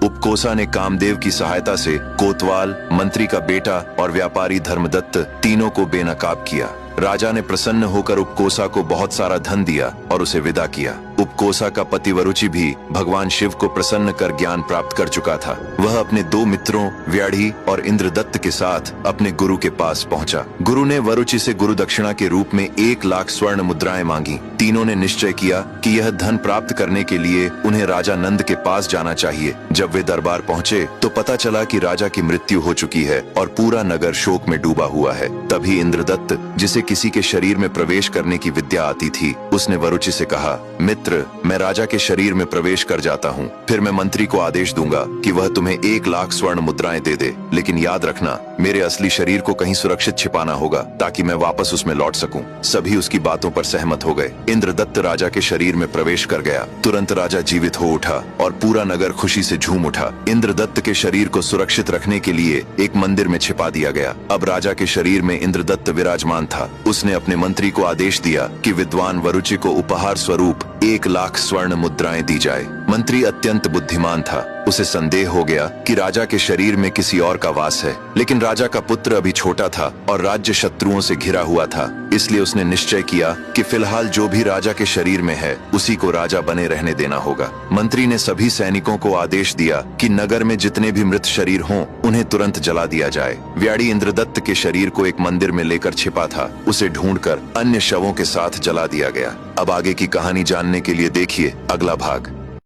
उपकोसा ने कामदेव की सहायता से कोतवाल, मंत्री का बेटा और व्यापारी धर्मदत्त तीनों को बेनकाब किया। राजा ने प्रसन्न होकर उपकोसा को बहुत सारा धन दिया और उसे विदा किया। उपकोसा का पति वरुचि भी भगवान शिव को प्रसन्न कर ज्ञान प्राप्त कर चुका था। वह अपने दो मित्रों व्याढ़ी और इंद्रदत्त के साथ अपने गुरु के पास पहुंचा। गुरु ने वरुचि से गुरु दक्षिणा के रूप में 1,00,000 स्वर्ण मुद्राएं मांगी। तीनों ने निश्चय किया कि यह धन प्राप्त करने के लिए उन्हें राजा नंद के पास जाना चाहिए। जब वे दरबार पहुंचे तो पता चला कि राजा की मृत्यु हो चुकी है और पूरा नगर शोक में डूबा हुआ है। तभी इंद्रदत्त, जिसे किसी के शरीर में प्रवेश करने की विद्या आती थी, उसने वरुचि से कहा, मित्र, मैं राजा के शरीर में प्रवेश कर जाता हूँ, फिर मैं मंत्री को आदेश दूंगा कि वह तुम्हें 1,00,000 स्वर्ण मुद्राएं दे दे, लेकिन याद रखना मेरे असली शरीर को कहीं सुरक्षित छिपाना होगा ताकि मैं वापस उसमें लौट सकूं। सभी उसकी बातों पर सहमत हो गए। इंद्रदत्त राजा के शरीर में प्रवेश कर गया। तुरंत राजा जीवित हो उठा और पूरा नगर खुशी से झूम उठा। इंद्रदत्त के शरीर को सुरक्षित रखने के लिए एक मंदिर में छिपा दिया गया। अब राजा के शरीर में इंद्रदत्त विराजमान था। उसने अपने मंत्री को आदेश दिया कि विद्वान वरुचि को उपहार स्वरूप 1,00,000 स्वर्ण मुद्राएं दी जाए। मंत्री अत्यंत बुद्धिमान था। उसे संदेह हो गया कि राजा के शरीर में किसी और का वास है, लेकिन राजा का पुत्र अभी छोटा था और राज्य शत्रुओं से घिरा हुआ था। इसलिए उसने निश्चय किया कि फिलहाल जो भी राजा के शरीर में है उसी को राजा बने रहने देना होगा। मंत्री ने सभी सैनिकों को आदेश दिया कि नगर में जितने भी मृत शरीर हों उन्हें तुरंत जला दिया जाए। व्याढ़ी इंद्रदत्त के शरीर को एक मंदिर में लेकर छिपा था। उसे ढूंढकर अन्य शवों के साथ जला दिया गया। अब आगे की कहानी जानने के लिए देखिए अगला भाग।